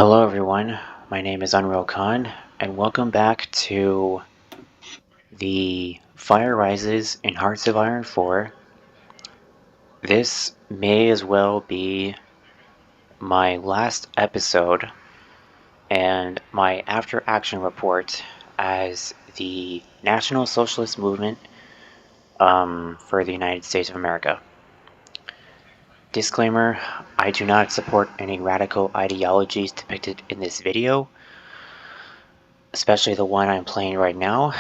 Hello everyone, my name is Unreal Khan, and welcome back to the Fire Rises in Hearts of Iron 4. This may as well be my last episode and my after-action report as the National Socialist Movement for the United States of America. Disclaimer, I do not support any radical ideologies depicted in this video, especially the one I'm playing right now.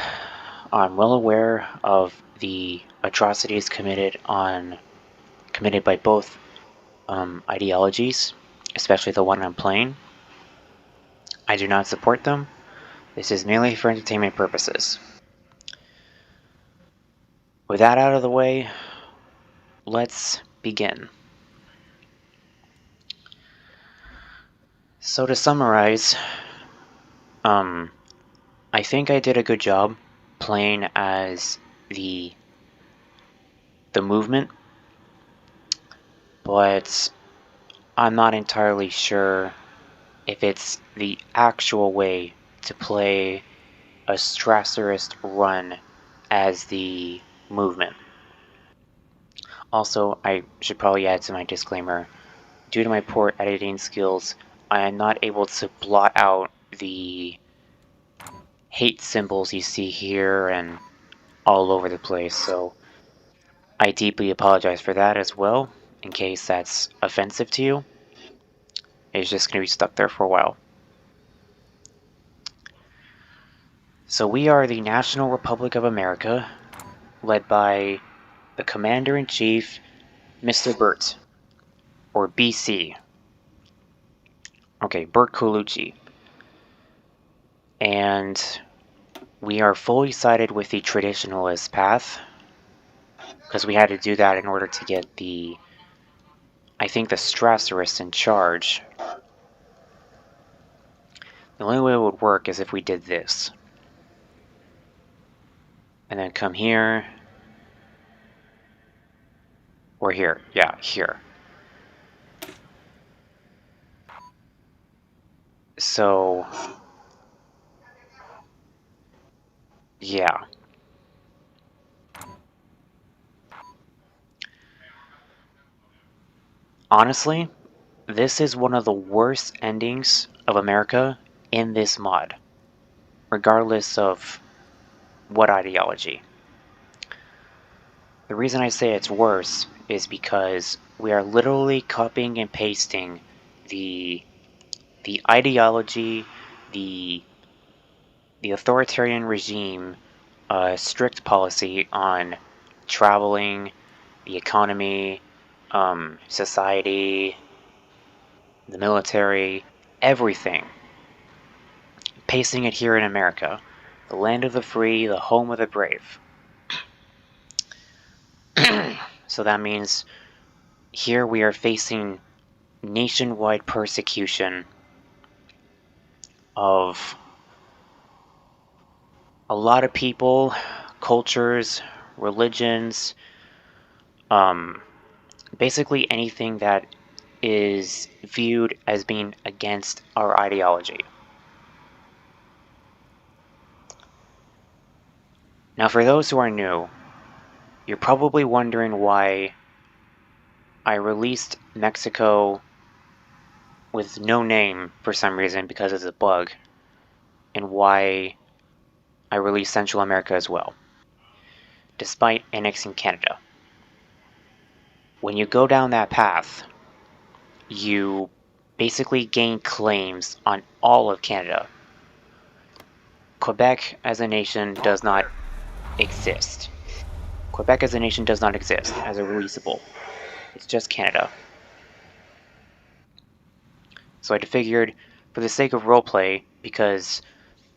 I'm well aware of the atrocities committed by both ideologies, especially the one I'm playing. I do not support them. This is merely for entertainment purposes. With that out of the way, let's begin. So to summarize, I think I did a good job playing as the movement, but I'm not entirely sure if it's the actual way to play a Strasserist run as the movement. Also, I should probably add to my disclaimer, due to my poor editing skills, I am not able to blot out the hate symbols you see here and all over the place, so I deeply apologize for that as well, in case that's offensive to you. It's just going to be stuck there for a while. So we are the National Republic of America, led by the Commander-in-Chief, Mr. Burt, or BC. Okay, Burt Colucci. And we are fully sided with the traditionalist path, because we had to do that in order to get the Strasserists in charge. The only way it would work is if we did this. And then come here. Or here. Yeah, here. So, yeah. Honestly, this is one of the worst endings of America in this mod, regardless of what ideology. The reason I say it's worse is because we are literally copying and pasting the ideology, the authoritarian regime, strict policy on traveling, the economy, society, the military, everything. Pasting it here in America, the land of the free, the home of the brave. So that means here we are facing nationwide persecution of a lot of people, cultures, religions, basically anything that is viewed as being against our ideology. Now, for those who are new, you're probably wondering why I released Mexico with no name for some reason because it's a bug, and why I released Central America as well, despite annexing Canada. When you go down that path, you basically gain claims on all of Canada. Quebec as a nation does not exist. Quebec as a nation does not exist as a releasable. It's just Canada. So I figured, for the sake of roleplay, because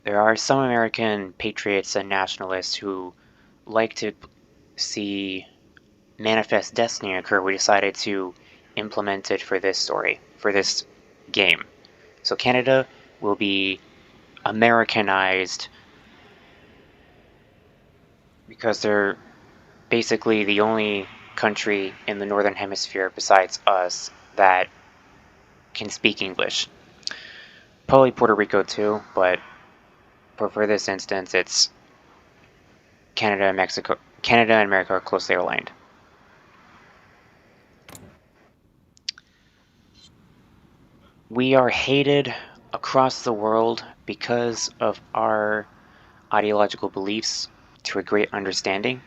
there are some American patriots and nationalists who like to see manifest destiny occur, we decided to implement it for this story, for this game. So Canada will be Americanized because they're basically the only country in the Northern Hemisphere besides us that can speak English. Probably Puerto Rico too, but for this instance, it's Canada and Mexico. Canada and America are closely aligned. We are hated across the world because of our ideological beliefs to a great understanding.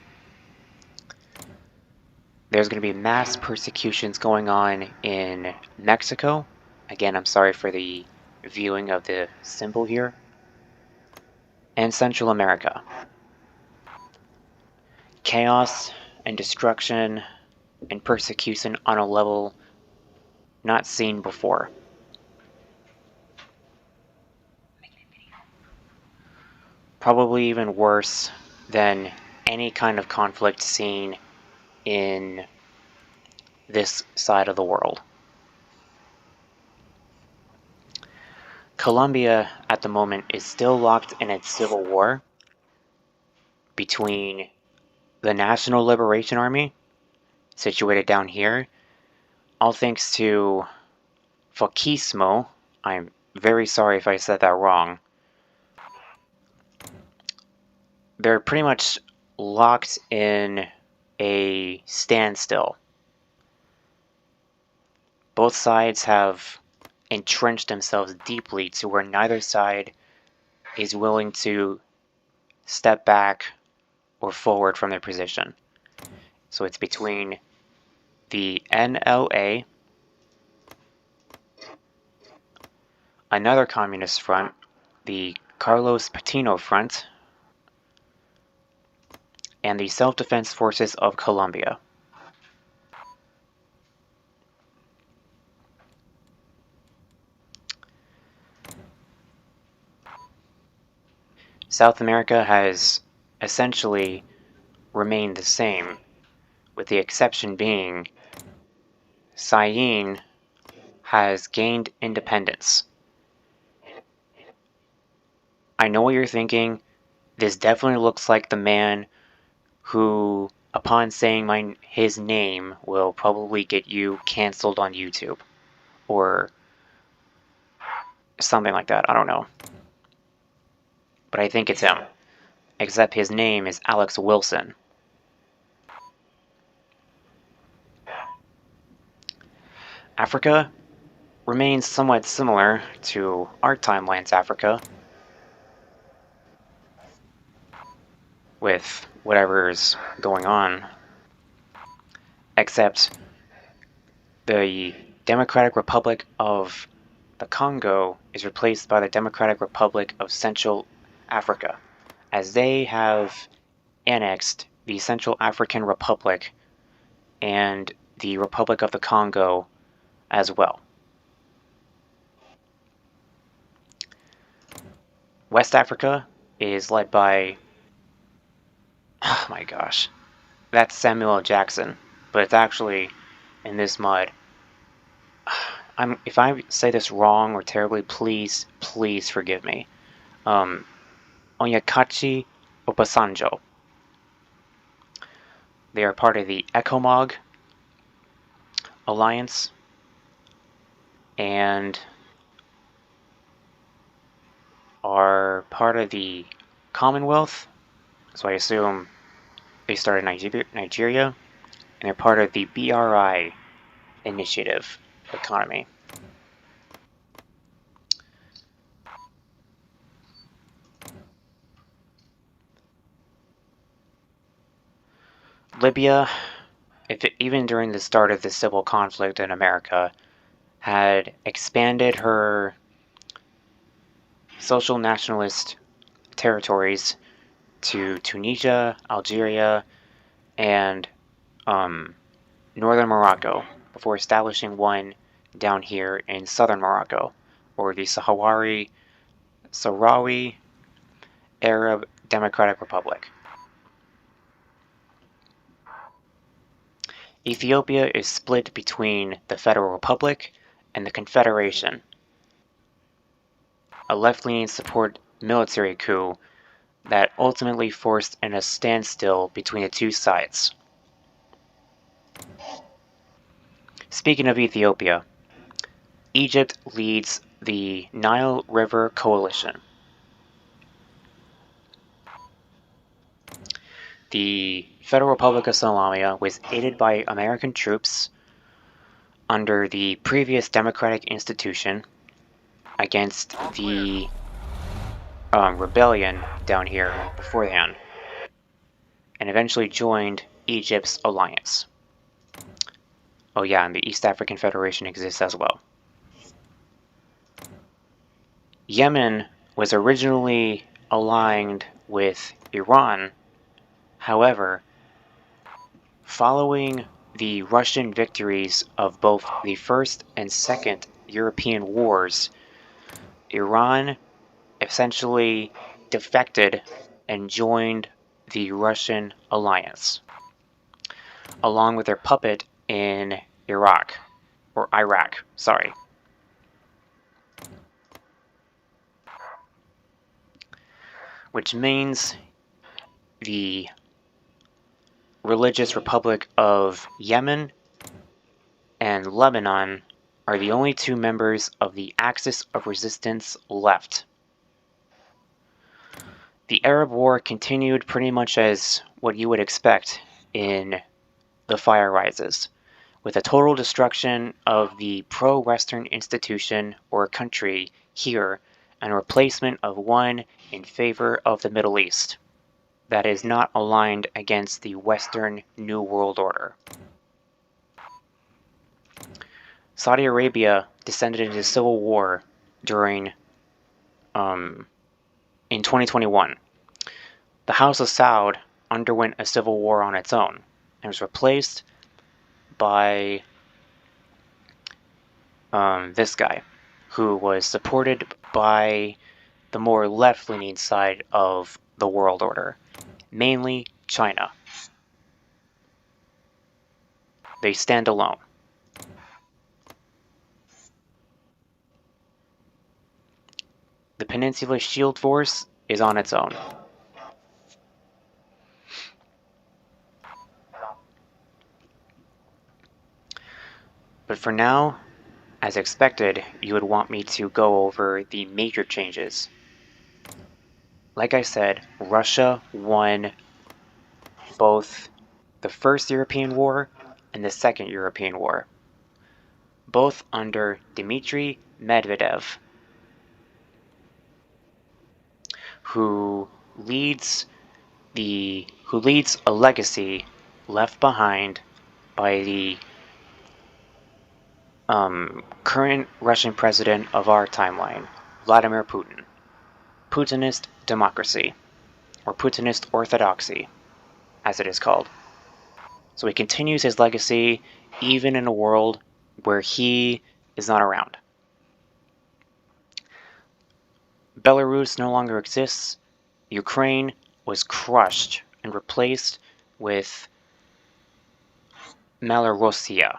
There's going to be mass persecutions going on in Mexico. Again, I'm sorry for the viewing of the symbol here. And Central America. Chaos and destruction and persecution on a level not seen before. Probably even worse than any kind of conflict seen in this side of the world. Colombia at the moment is still locked in its civil war between the National Liberation Army, situated down here, all thanks to Fascismo. I'm very sorry if I said that wrong. They're pretty much locked in a standstill. Both sides have entrenched themselves deeply to where neither side is willing to step back or forward from their position. So it's between the NLA, another communist front, the Carlos Patino Front, and the Self-Defense Forces of Colombia. South America has essentially remained the same, with the exception being Syene has gained independence. I know what you're thinking. This definitely looks like the man who, upon saying his name, will probably get you canceled on YouTube. Or something like that, I don't know. But I think it's him. Except his name is Alex Wilson. Africa remains somewhat similar to our timeline's Africa, with whatever's going on, except the Democratic Republic of the Congo is replaced by the Democratic Republic of Central Africa, as they have annexed the Central African Republic and the Republic of the Congo as well. West Africa is led by, oh my gosh, that's Samuel L. Jackson, but it's actually in this mud. If I say this wrong or terribly, please forgive me. Onyekachi Obasanjo. They are part of the ECOMOG alliance and are part of the Commonwealth. So I assume they started Nigeria, and they're part of the BRI initiative economy. Libya, even during the start of the civil conflict in America, had expanded her social nationalist territories to Tunisia, Algeria, and northern Morocco before establishing one down here in southern Morocco, or the Sahrawi Arab Democratic Republic. Ethiopia is split between the Federal Republic and the Confederation, a left-leaning support military coup that ultimately forced in a standstill between the two sides. Speaking of Ethiopia, Egypt leads the Nile River Coalition. The Federal Republic of Somalia was aided by American troops under the previous democratic institution against the rebellion down here beforehand, and eventually joined Egypt's alliance. Oh yeah, and the East African Federation exists as well. Yemen was originally aligned with Iran. However, following the Russian victories of both the First and Second European Wars, Iran essentially defected and joined the Russian alliance, along with their puppet in Iraq, which means the Religious Republic of Yemen and Lebanon are the only two members of the Axis of Resistance left. The Arab War continued pretty much as what you would expect in The Fire Rises, with a total destruction of the pro-Western institution or country here and replacement of one in favor of the Middle East that is not aligned against the Western New World Order. Saudi Arabia descended into civil war during in 2021. The House of Saud underwent a civil war on its own and was replaced by this guy, who was supported by the more left-leaning side of the world order, mainly China. They stand alone. The Peninsula Shield Force is on its own. But for now, as expected, you would want me to go over the major changes. Like I said, Russia won both the First European War and the Second European War, both under Dmitry Medvedev, who leads a legacy left behind by the current Russian president of our timeline, Vladimir Putin. Putinist democracy, or Putinist orthodoxy, as it is called. So he continues his legacy even in a world where he is not around. Belarus no longer exists. Ukraine was crushed and replaced with Malorussia.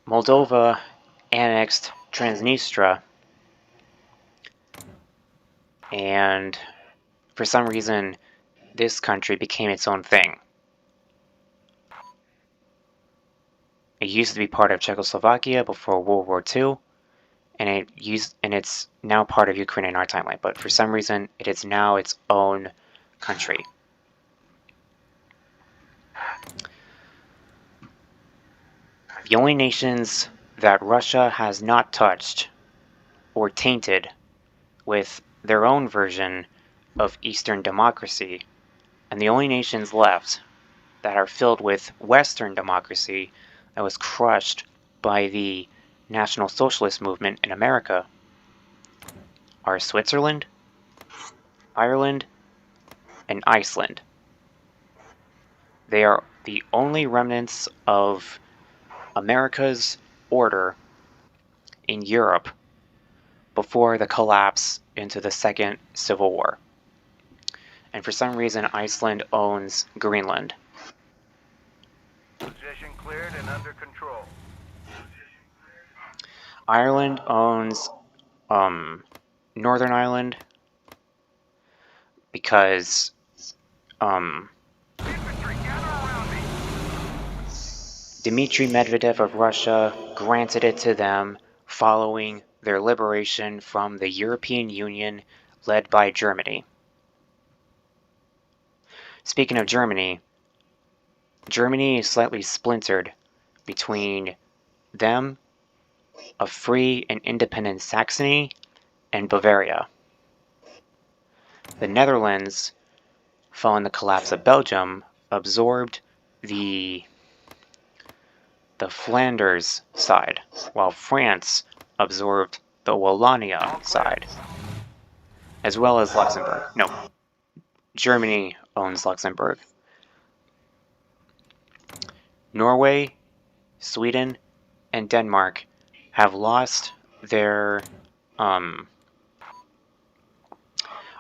Moldova annexed Transnistria, and for some reason this country became its own thing. It used to be part of Czechoslovakia before World War II, and it's now part of Ukraine in our timeline, but for some reason it is now its own country. The only nations that Russia has not touched or tainted with their own version of Eastern democracy, and the only nations left that are filled with Western democracy that was crushed by the National Socialist Movement in America, are Switzerland, Ireland, and Iceland. They are the only remnants of America's order in Europe before the collapse into the Second Civil War. And for some reason, Iceland owns Greenland. Position cleared and under control. Ireland owns Northern Ireland because Infantry, gather around me. Dmitry Medvedev of Russia granted it to them following their liberation from the European Union led by Germany. Speaking of Germany, Germany is slightly splintered between them, a free and independent Saxony, and Bavaria. The Netherlands, following the collapse of Belgium, absorbed the Flanders side, while France absorbed the Wallonia side, as well as Luxembourg. No, Germany owns Luxembourg. Norway, Sweden, and Denmark have lost their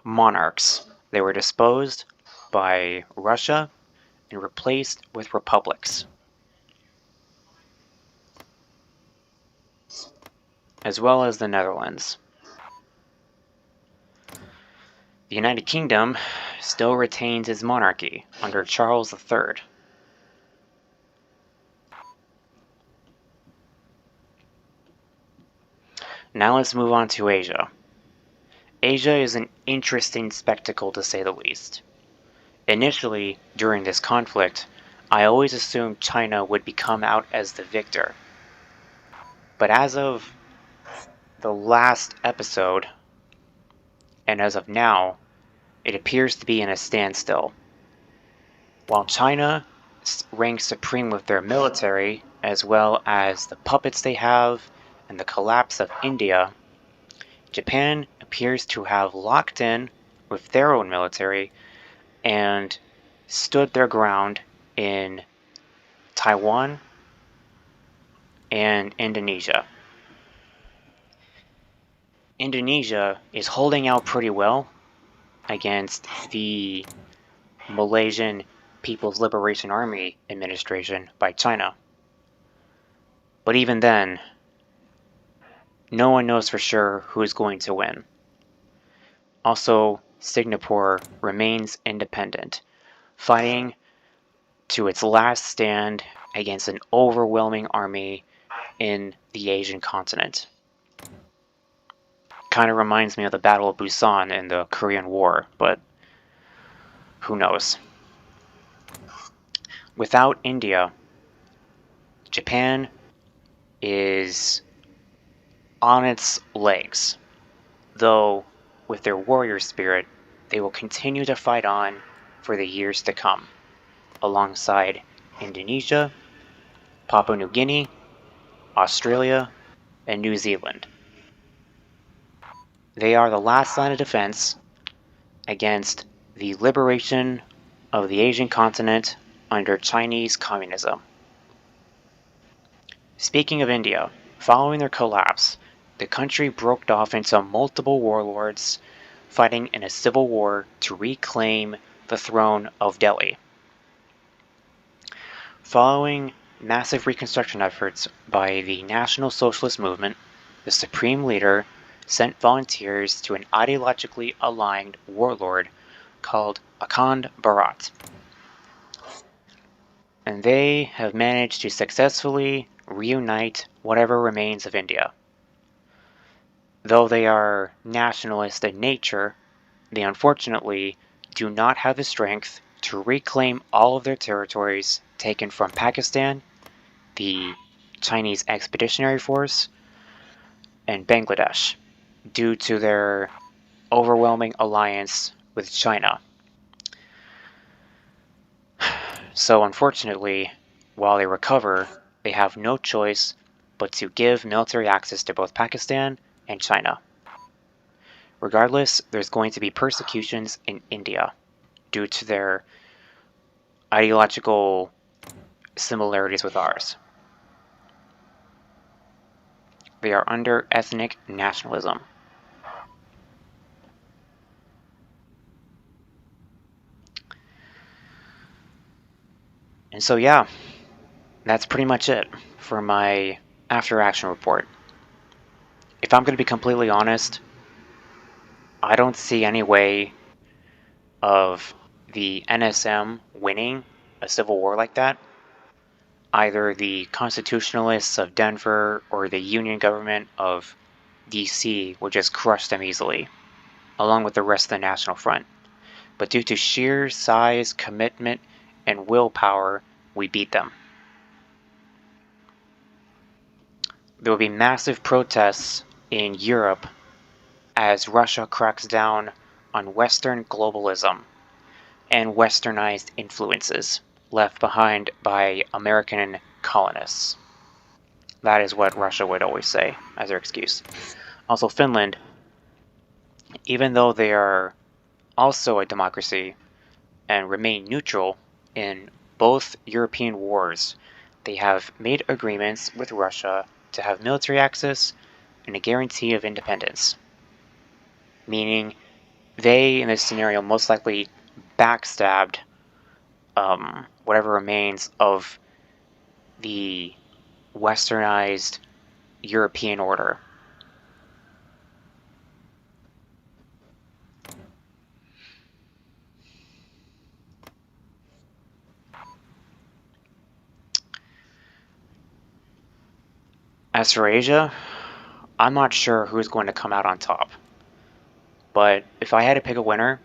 monarchs. They were disposed by Russia and replaced with republics, as well as the Netherlands. The United Kingdom still retains its monarchy under Charles III. Now let's move on to Asia. Asia is an interesting spectacle to say the least. Initially, during this conflict, I always assumed China would become out as the victor. But as of the last episode, and as of now, it appears to be in a standstill. While China ranks supreme with their military, as well as the puppets they have and the collapse of India, Japan appears to have locked in with their own military and stood their ground in Taiwan and Indonesia. Indonesia is holding out pretty well against the Malaysian People's Liberation Army administration by China. But even then, no one knows for sure who is going to win. Also, Singapore remains independent, fighting to its last stand against an overwhelming army in the Asian continent. Kind of reminds me of the Battle of Busan in the Korean War, but who knows? Without India, Japan is on its legs, though with their warrior spirit, they will continue to fight on for the years to come, alongside Indonesia, Papua New Guinea, Australia, and New Zealand. They are the last line of defense against the liberation of the Asian continent under Chinese communism. Speaking of India, following their collapse, the country broke off into multiple warlords fighting in a civil war to reclaim the throne of Delhi. Following massive reconstruction efforts by the National Socialist Movement, the supreme leader sent volunteers to an ideologically aligned warlord called Akhand Bharat. And they have managed to successfully reunite whatever remains of India. Though they are nationalist in nature, they unfortunately do not have the strength to reclaim all of their territories taken from Pakistan, the Chinese Expeditionary Force, and Bangladesh, due to their overwhelming alliance with China. So unfortunately, while they recover, they have no choice but to give military access to both Pakistan and China. Regardless, there's going to be persecutions in India due to their ideological similarities with ours. They are under ethnic nationalism. And so yeah, that's pretty much it for my after action report. If I'm going to be completely honest, I don't see any way of the NSM winning a civil war like that. either the constitutionalists of Denver or the Union government of DC would just crush them easily, along with the rest of the National Front. But due to sheer size, commitment, and willpower, we beat them. There will be massive protests in Europe as Russia cracks down on Western globalism and westernized influences left behind by American colonists. That is what Russia would always say as their excuse. Also, Finland, even though they are also a democracy and remain neutral in both European wars, they have made agreements with Russia to have military access and a guarantee of independence. Meaning, they, in this scenario, most likely backstabbed whatever remains of the westernized European order. As for Asia, I'm not sure who's going to come out on top. But if I had to pick a winner,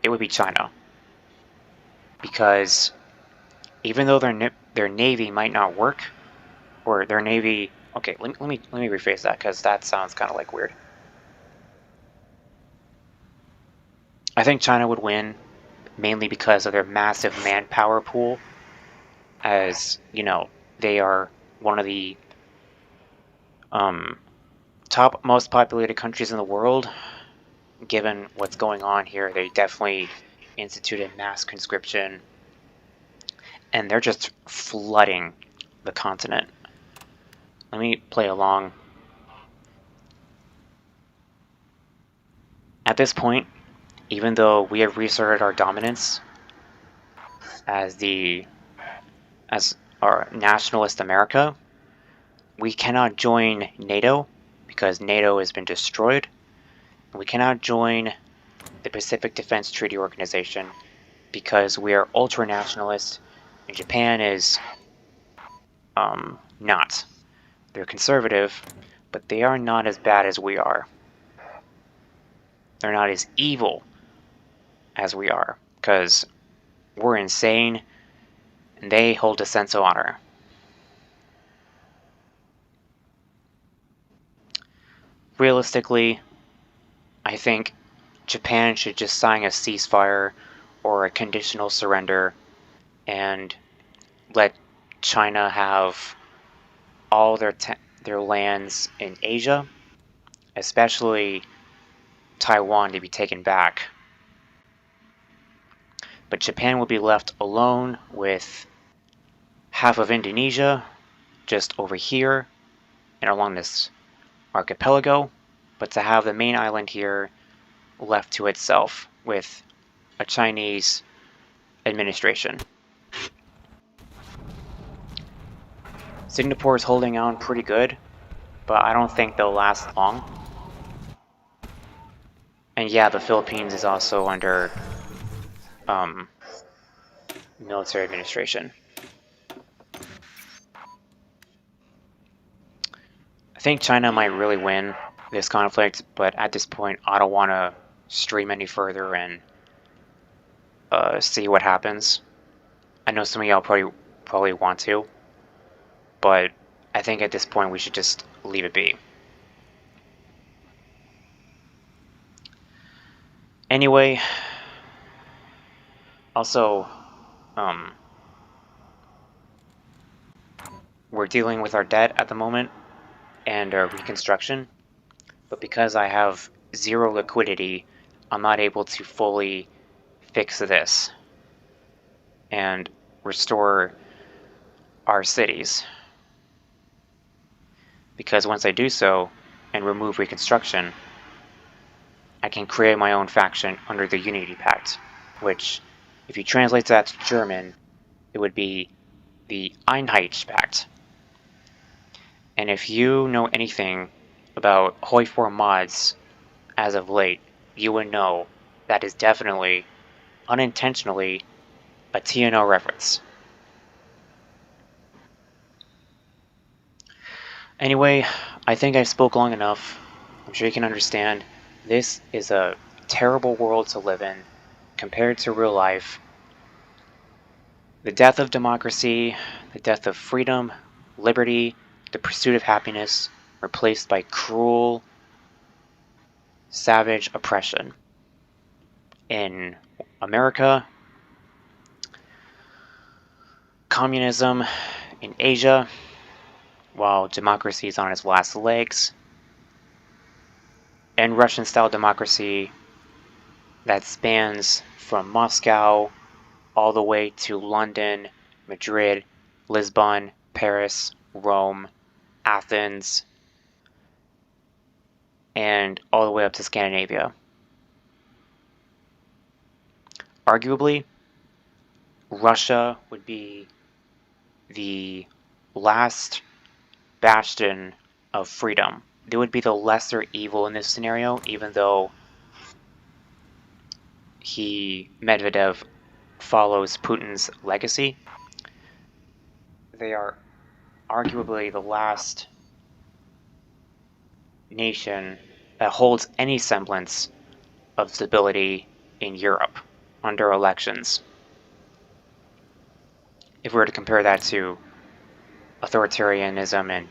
it would be China. Because even though their navy might not work, or their navy... Okay, let me rephrase that, because that sounds kind of like weird. I think China would win, mainly because of their massive manpower pool. As, you know, they are one of the top most populated countries in the world. Given what's going on here, they definitely instituted mass conscription, and they're just flooding the continent. Let me play along. At this point, even though we have reasserted our dominance as our nationalist America, we cannot join NATO because NATO has been destroyed. We cannot join the Pacific Defense Treaty Organization because we are ultra-nationalist, and Japan is not. They're conservative, but they are not as bad as we are. They're not as evil as we are, because we're insane, and they hold a sense of honor. Realistically, I think Japan should just sign a ceasefire or a conditional surrender and let China have all their lands in Asia, especially Taiwan, to be taken back. But Japan will be left alone with half of Indonesia just over here and along this archipelago, but to have the main island here left to itself with a Chinese administration. Singapore is holding on pretty good, but I don't think they'll last long. And yeah, the Philippines is also under military administration. I think China might really win this conflict, but at this point, I don't want to stream any further and see what happens. I know some of y'all probably want to, but I think at this point we should just leave it be. Anyway, also, we're dealing with our debt at the moment and our reconstruction, but because I have zero liquidity, I'm not able to fully fix this and restore our cities. Because once I do so and remove reconstruction, I can create my own faction under the Unity Pact, which, if you translate that to German, it would be the Einheitspact. And if you know anything about HOI4 mods as of late, you would know that is definitely, unintentionally, a TNO reference. Anyway, I think I spoke long enough. I'm sure you can understand. This is a terrible world to live in compared to real life. The death of democracy, the death of freedom, liberty, the pursuit of happiness, replaced by cruel, savage oppression. In America, communism. In Asia, while democracy is on its last legs. And Russian-style democracy that spans from Moscow all the way to London, Madrid, Lisbon, Paris, Rome, Athens, and all the way up to Scandinavia. Arguably, Russia would be the last bastion of freedom. They would be the lesser evil in this scenario, even though Medvedev follows Putin's legacy. They are arguably the last nation that holds any semblance of stability in Europe under elections. If we were to compare that to authoritarianism in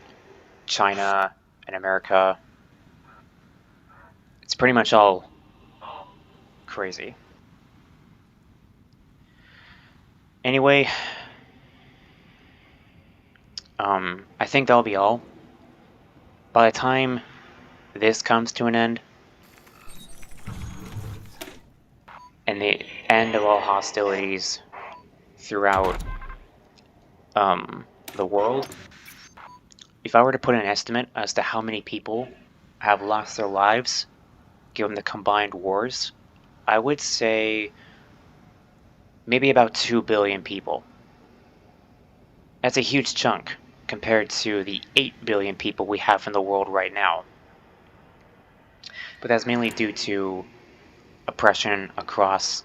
China and America, it's pretty much all crazy. Anyway, I think that'll be all. By the time this comes to an end, and the end of all hostilities throughout the world, if I were to put an estimate as to how many people have lost their lives given the combined wars, I would say maybe about 2 billion people. That's a huge chunk compared to the 8 billion people we have in the world right now. But that's mainly due to oppression across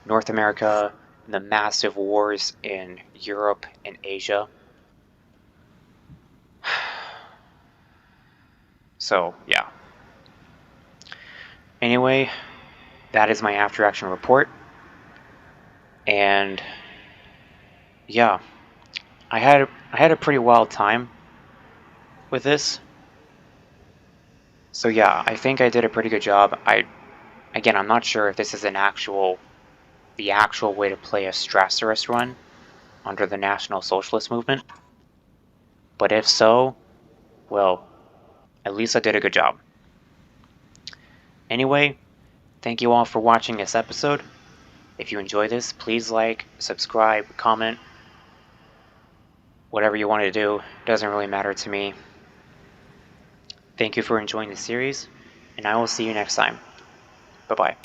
North America, the massive wars in Europe and Asia. So, yeah. Anyway, that is my after action report. And yeah, I had a pretty wild time with this. So yeah, I think I did a pretty good job. Again, I'm not sure if this is the actual way to play a Strasserist run under the National Socialist Movement. But if so, well, at least I did a good job. Anyway, thank you all for watching this episode. If you enjoy this, please like, subscribe, comment. Whatever you want to do, doesn't really matter to me. Thank you for enjoying the series, and I will see you next time. Bye-bye.